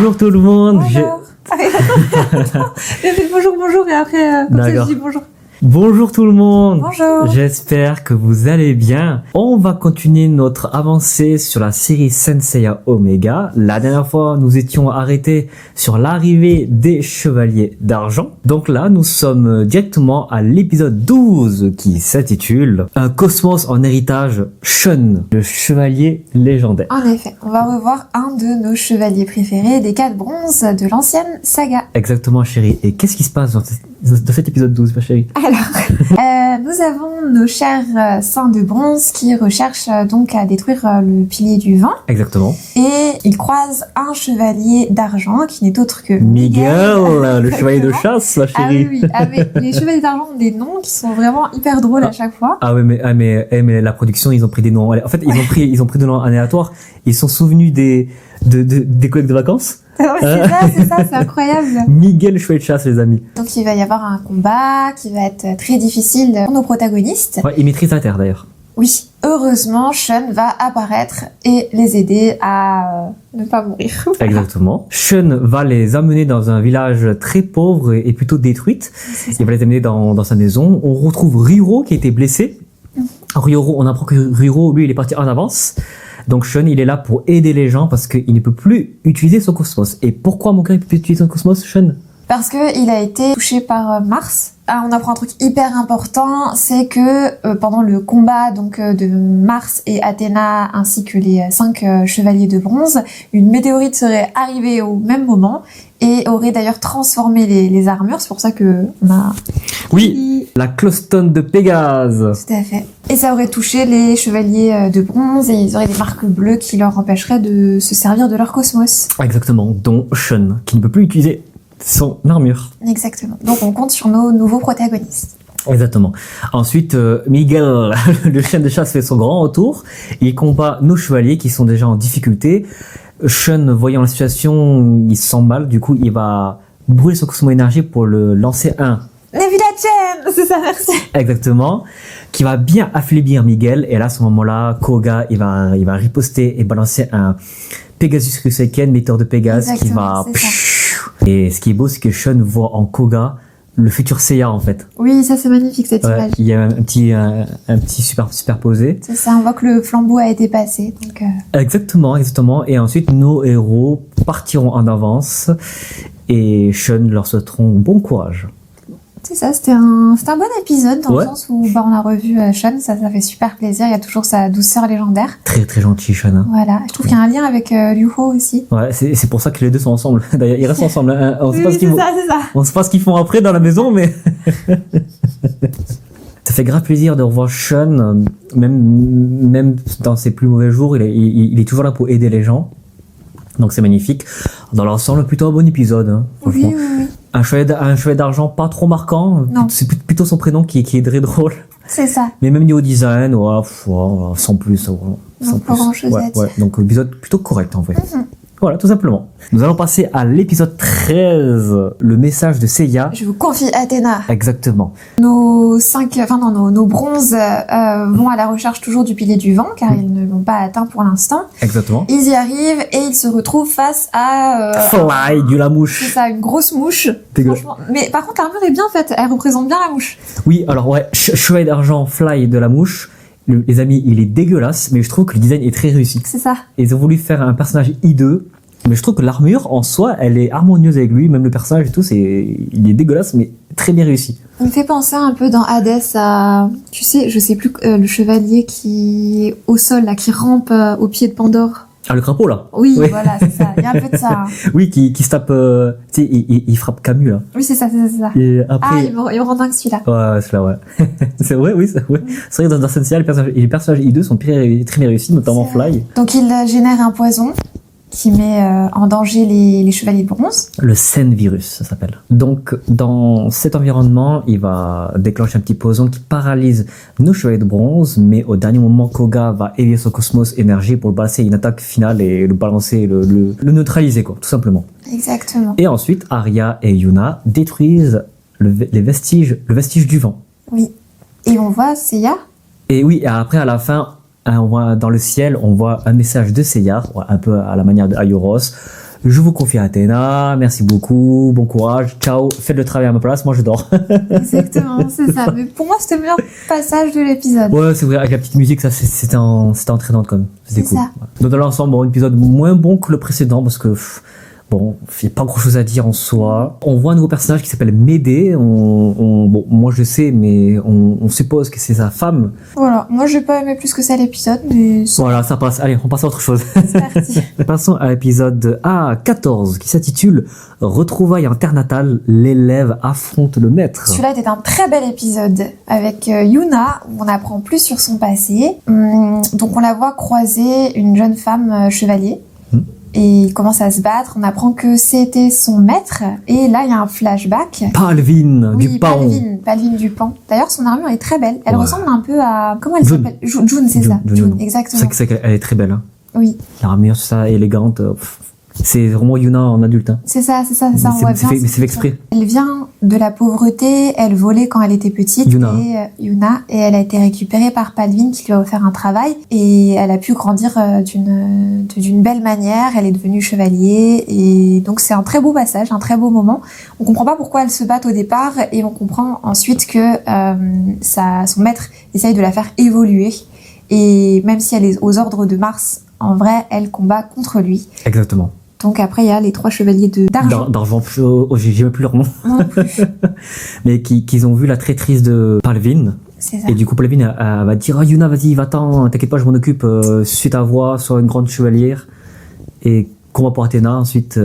Bonjour tout le monde. Bonjour. J'ai fait bonjour et après comme ça je dis bonjour. Bonjour tout le monde. Bonjour. J'espère que vous allez bien. On va continuer notre avancée sur la série Saint Seiya Omega. La dernière fois, nous étions arrêtés sur l'arrivée des Chevaliers d'Argent. Donc là, nous sommes directement à l'épisode 12 qui s'intitule Un cosmos en héritage, Shun, le chevalier légendaire. En effet, on va revoir un de nos chevaliers préférés des 4 bronzes de l'ancienne saga. Exactement, chérie. Et qu'est-ce qui se passe dans cet épisode 12, ma chérie? Alors, nous avons nos chers saints de bronze qui recherchent donc à détruire le pilier du vent. Exactement. Et ils croisent un chevalier d'argent qui n'est autre que Miguel, le chevalier de chasse, ma chérie. Ah oui, ah, mais les chevaliers d'argent ont des noms qui sont vraiment hyper drôles à chaque fois. Ah ouais, mais la production, ils ont pris des noms. En fait, ils ont pris des noms aléatoires. Ils sont souvenus des collègues de vacances. C'est ça, c'est incroyable. Miguel, le chevalier de chasse, les amis. Donc il va y avoir un combat qui va être très difficile pour nos protagonistes. Ouais, ils maîtrisent la terre d'ailleurs. Oui, heureusement, Shun va apparaître et les aider à ne pas mourir. Exactement. Shun va les amener dans un village très pauvre et plutôt détruite. Il va les amener dans sa maison. On retrouve Ryuro qui a été blessé. Ryuro, on apprend que Ryuro, lui, il est parti en avance. Donc Shun, il est là pour aider les gens parce qu'il ne peut plus utiliser son cosmos. Et pourquoi mon cœur il peut plus utiliser son cosmos, Shun? Parce que il a été touché par Mars. On apprend un truc hyper important, c'est que pendant le combat donc de Mars et Athéna ainsi que les 5 chevaliers de bronze, une météorite serait arrivée au même moment et aurait d'ailleurs transformé les armures. C'est pour ça que on a... Oui, la Clostone de Pégase. Tout à fait. Et ça aurait touché les chevaliers de bronze et ils auraient des marques bleues qui leur empêcheraient de se servir de leur cosmos. Exactement, dont Shun, qui ne peut plus utiliser son armure. Exactement. Donc on compte sur nos nouveaux protagonistes. Exactement. Ensuite, Miguel, le chien de chasse, fait son grand retour. Il combat nos chevaliers qui sont déjà en difficulté. Shun, voyant la situation, il se sent mal. Du coup, il va brûler son cosmo énergie pour le lancer un. Nebula Chen, c'est ça, merci. Exactement. Qui va bien affaiblir Miguel. Et là, à ce moment-là, Koga, il va riposter et balancer un Pegasus Ryuseiken, météore de Pégase, qui va... Et ce qui est beau, c'est que Shun voit en Koga le futur Seiya, en fait. Oui, ça c'est magnifique cette image. Il y a un petit superposé. C'est ça, on voit que le flambeau a été passé. Donc Exactement. Et ensuite, nos héros partiront en avance et Shun leur souhaiteront bon courage. C'est ça, c'était un bon épisode dans le sens où on a revu Shun, ça fait super plaisir, il y a toujours sa douceur légendaire. Très très gentil Shun. Hein. Voilà, je trouve qu'il y a un lien avec Ryuho aussi. Ouais, c'est pour ça que les deux sont ensemble. D'ailleurs, ils restent ensemble. Hein. On sait c'est pas ce qu'ils font après dans la maison, mais... Ça fait grave plaisir de revoir Shun, même dans ses plus mauvais jours, il est toujours là pour aider les gens. Donc c'est magnifique. Dans l'ensemble, plutôt un bon épisode. Hein, franchement. Oui. Un chevalier d'argent pas trop marquant. Non. C'est plutôt son prénom qui est très drôle. C'est ça. Mais même niveau design, sans plus. Sans pas grand chose à dire. Donc épisode plutôt correct en vrai. Voilà, tout simplement. Nous allons passer à l'épisode 13, le message de Seiya. Je vous confie Athéna. Exactement. Nos bronzes vont à la recherche toujours du pilier du vent, car ils ne l'ont pas atteint pour l'instant. Exactement. Ils y arrivent et ils se retrouvent face à... Fly, la mouche. C'est ça, une grosse mouche. Franchement. Mais par contre, l'armure est bien faite, elle représente bien la mouche. Oui, alors ouais, chevalier d'argent, Fly de la mouche. Les amis, il est dégueulasse, mais je trouve que le design est très réussi. C'est ça. Ils ont voulu faire un personnage hideux, mais je trouve que l'armure, en soi, elle est harmonieuse avec lui, même le personnage et tout, il est dégueulasse, mais très bien réussi. Il me fait penser un peu dans Hades à, tu sais, je sais plus, le chevalier qui est au sol, là, qui rampe au pied de Pandore. Ah, le crapaud, là? Oui, voilà, c'est ça. Il y a un peu de ça. Hein. Oui, qui se tape, tu sais, il frappe Camus, là. Oui, c'est ça. Et après... il me rend dingue celui-là. Ouais, celui-là, ouais. C'est vrai, oui, c'est vrai. C'est vrai que dans Senseiya, les personnages hideux sont très bien réussis, notamment Fly. Donc il génère un poison qui met en danger les chevaliers de bronze. Le Sen virus, ça s'appelle. Donc, dans cet environnement, il va déclencher un petit poison qui paralyse nos chevaliers de bronze, mais au dernier moment, Koga va éveiller son cosmos énergie pour le balancer une attaque finale et le balancer, le neutraliser, quoi, tout simplement. Exactement. Et ensuite, Arya et Yuna détruisent le vestige du vent. Oui. Et on voit Seiya. Et oui, et après, à la fin, on voit dans le ciel, on voit un message de Seiya, un peu à la manière de Aioros. je vous confie à Athéna, merci beaucoup, bon courage, ciao, faites le travail à ma place, moi je dors. Exactement, c'est ça. Mais pour moi, c'était le meilleur passage de l'épisode. Ouais, c'est vrai, avec la petite musique, ça c'était entraînant quand même, c'était C'est cool. ça. Donc dans l'ensemble, bon, un épisode moins bon que le précédent parce que bon, il n'y a pas grand chose à dire en soi. On voit un nouveau personnage qui s'appelle Médée. Bon, moi je sais, mais on suppose que c'est sa femme. Voilà, moi j'ai pas aimé plus que ça l'épisode, mais c'est Voilà, ça passe. Allez, on passe à autre chose. parti. Passons à l'épisode A14 qui s'intitule Retrouvailles internatales, l'élève affronte le maître. Celui-là était un très bel épisode avec Yuna, où on apprend plus sur son passé. Donc on la voit croiser une jeune femme chevalier. Et il commence à se battre, on apprend que c'était son maître, et là il y a un flashback. Palvin Oui, du Paon. Palvin Dupan. D'ailleurs son armure est très belle, elle Ouais. ressemble un peu à... Comment elle June. s'appelle June, c'est ça, June, exactement. C'est qu'elle est très belle. Hein. Oui, L'armure, ça, élégante. C'est vraiment Yuna en adulte. Hein. c'est ça, on voit bien. Mais c'est fait exprès. Elle vient de la pauvreté, elle volait quand elle était petite, Yuna. Yuna, et elle a été récupérée par Palvin qui lui a offert un travail, et elle a pu grandir d'une belle manière, elle est devenue chevalier, et donc c'est un très beau passage, un très beau moment. On comprend pas pourquoi elles se battent au départ, et on comprend ensuite que son maître essaye de la faire évoluer, et même si elle est aux ordres de Mars, en vrai, elle combat contre lui. Exactement. Donc après, il y a les 3 chevaliers d'argent. D'argent, j'ai même plus leur nom. Non plus. Mais qu'ils ont vu la traîtrise de Palvin. C'est ça. Et du coup, Palvin elle va dire Yuna, vas-y, va-t'en, t'inquiète pas, je m'en occupe, suis ta voix, sois une grande chevalière. Et combat pour Athéna. Ensuite,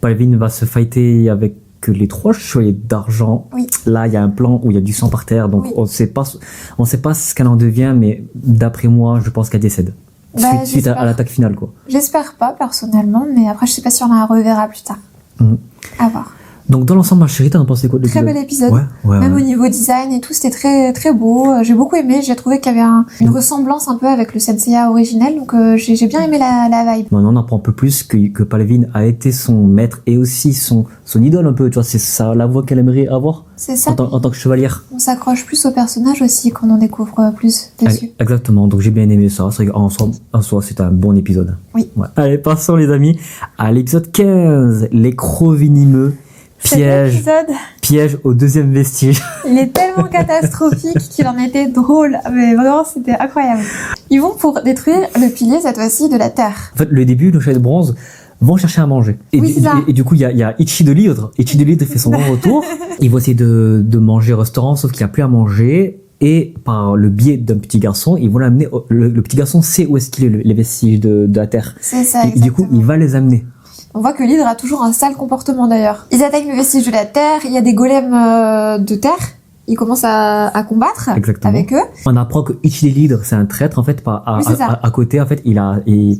Palvin va se fighter avec les 3 chevaliers d'argent. Oui. Là, il y a un plan où il y a du sang par terre, donc Oui. on sait pas ce qu'elle en devient, mais d'après moi, je pense qu'elle décède. Bah, Suite à l'attaque finale, quoi. J'espère pas personnellement, mais après je sais pas si on la reverra plus tard. À voir. Donc dans l'ensemble, ma chérie, t'en as pensé quoi de l'épisode? Très bel épisode. Ouais. Même au niveau design et tout, c'était très très beau. J'ai beaucoup aimé. J'ai trouvé qu'il y avait une ressemblance un peu avec le Senseiya originel, donc j'ai bien aimé la vibe. Maintenant, on apprend un peu plus que Palvin a été son maître et aussi son idole un peu. Tu vois, c'est ça la voix qu'elle aimerait avoir C'est ça. en tant que chevalière. On s'accroche plus au personnage aussi quand on en découvre plus dessus. Exactement. Donc j'ai bien aimé ça. C'est vrai qu'en soi, c'était un bon épisode. Oui. Ouais. Allez, passons les amis à l'épisode 15, les Croc-venimeux. Piège au 2e vestige. Il est tellement catastrophique qu'il en était drôle, mais vraiment c'était incroyable. Ils vont pour détruire le pilier cette fois-ci de la Terre. En fait, le début, le chevalier de bronze vont chercher à manger. Oui, c'est ça. Et du coup, il y a Ichi de l'hydre. Ichi de l'hydre fait son grand retour. Il va essayer de manger au restaurant, sauf qu'il n'y a plus à manger. Et par le biais d'un petit garçon, ils vont l'amener. Le petit garçon sait où est-ce qu'il est, les vestiges de la Terre. C'est ça, Et du coup, il va les amener. On voit que l'hydre a toujours un sale comportement d'ailleurs. Ils attaquent le vestige de la Terre, il y a des golems de terre, ils commencent à combattre Exactement. avec eux. On apprend que Ichi de l'hydre, c'est un traître. En fait, Oui, c'est ça. à côté, en fait,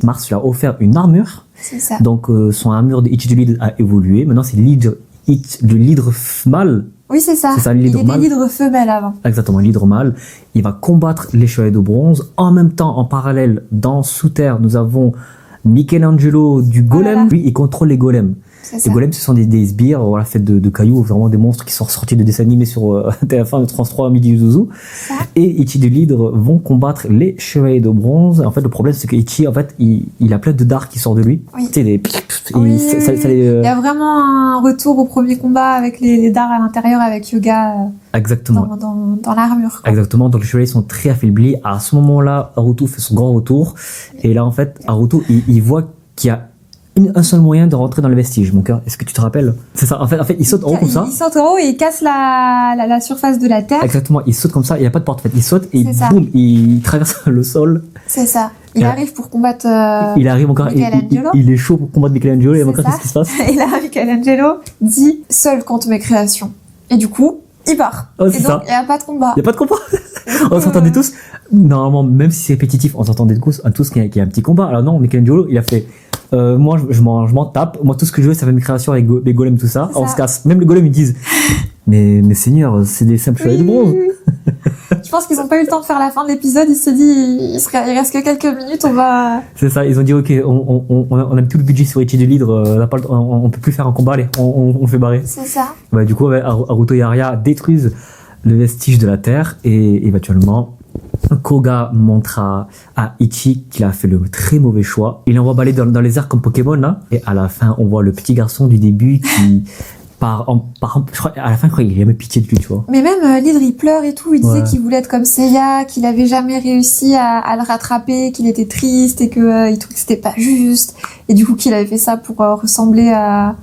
Mars lui a offert une armure. C'est ça. Donc, son armure de Ichi de l'hydre a évolué. Maintenant, c'est de l'hydre mâle. Oui, c'est ça. C'est ça, Il l'hydre était mâle. l'hydre femelle avant. Exactement, l'hydre mâle. Il va combattre les chevaliers de bronze. En même temps, en parallèle, sous terre, nous avons Michelangelo du golem. Voilà. Lui, il contrôle les golems. C'est Les ça. golems, ce sont des sbires, voilà, faits de cailloux, vraiment des monstres qui sont sortis de dessins animés sur TF1 de Trans 3 Midi Zuzu. Ça. Et Ichi de l'hydre vont combattre les chevaliers de bronze. En fait, le problème, c'est que Ichi, en fait, il a plein de dards qui sortent de lui. Oui. Tu sais, des... Oui, ça oui, les, Il y a vraiment un retour au premier combat avec les dards à l'intérieur avec Yoga Exactement. dans l'armure. quoi. Exactement, donc les chevaliers sont très affaiblis. À ce moment-là, Haruto fait son grand retour. Et là, en fait, Haruto, il voit qu'il y a un seul moyen de rentrer dans le vestige, mon cœur. Est-ce que tu te rappelles? C'est ça. En fait, il saute en haut comme ça. Il saute en haut et il casse la surface de la Terre. Exactement, il saute comme ça. Il n'y a pas de porte. En fait, il saute et C'est ça. boum, il traverse le sol. C'est ça. Il Et arrive pour combattre il arrive encore. Michelangelo. Il est chaud pour combattre Michelangelo. Et C'est encore, ça. qu'est-ce qui se passe? Et là, Michelangelo dit « Seul compte mes créations ». Et du coup, il part. Oh, et c'est donc, ça. il n'y a pas de combat. Il n'y a pas de combat. On s'entendait tous. Normalement, même si c'est répétitif, on s'entendait tous qu'il y a un petit combat. Alors non, Michelangelo, il a fait. Moi, je m'en tape. Moi, tout ce que je veux, ça fait mes créations avec les golems, tout ça. C'est On ça. se casse. Même les golems, ils disent mais seigneur, c'est des simples chevaliers de bronze. Je pense qu'ils n'ont pas eu le temps de faire la fin de l'épisode. Ils se dit il reste que quelques minutes, on va... C'est ça, ils ont dit ok, on a tout le budget sur Ichi de l'hydre, on peut plus faire un combat, allez, on fait barrer. C'est ça. Du coup, Haruto et Arya détruisent le vestige de la Terre et éventuellement, Koga montre à Ichi qu'il a fait le très mauvais choix. Il l'envoie balader dans les airs comme Pokémon là. Et à la fin, on voit le petit garçon du début qui je crois, à la fin, je crois qu'il a jamais pitié de lui, tu vois. Mais même Lidr, il pleure et tout. Il disait Ouais. qu'il voulait être comme Seiya, qu'il avait jamais réussi à le rattraper, qu'il était triste et que il trouvait que c'était pas juste. Et du coup, qu'il avait fait ça pour ressembler à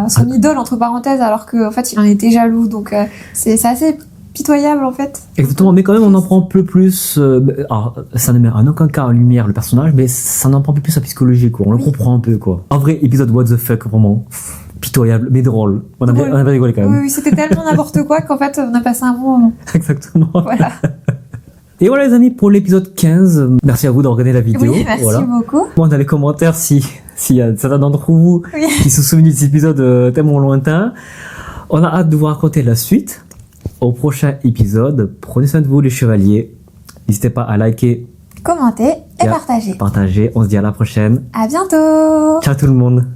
son idole entre parenthèses, alors qu'en fait, il en était jaloux. Donc c'est assez pitoyable en fait. Exactement, mais quand même, on en prend un peu plus. Alors, ça ne met en aucun cas en lumière le personnage, mais ça en prend un peu plus sa psychologie, quoi. On le comprend un peu, quoi. En vrai, épisode what the fuck, vraiment. Pitoyable, mais drôle. On avait rigolé quand même. Oui, c'était tellement n'importe quoi qu'en fait, on a passé un bon moment. Exactement. Voilà. Et voilà les amis pour l'épisode 15. Merci à vous de regarder la vidéo. Oui, merci voilà. beaucoup. Moi dans les commentaires s'il y a certains d'entre vous Oui. qui se souviennent de cet épisode tellement lointain. On a hâte de vous raconter la suite. Au prochain épisode, prenez soin de vous les chevaliers. N'hésitez pas à liker, Commentez et à partagez. partager. On se dit à la prochaine. À bientôt. Ciao tout le monde.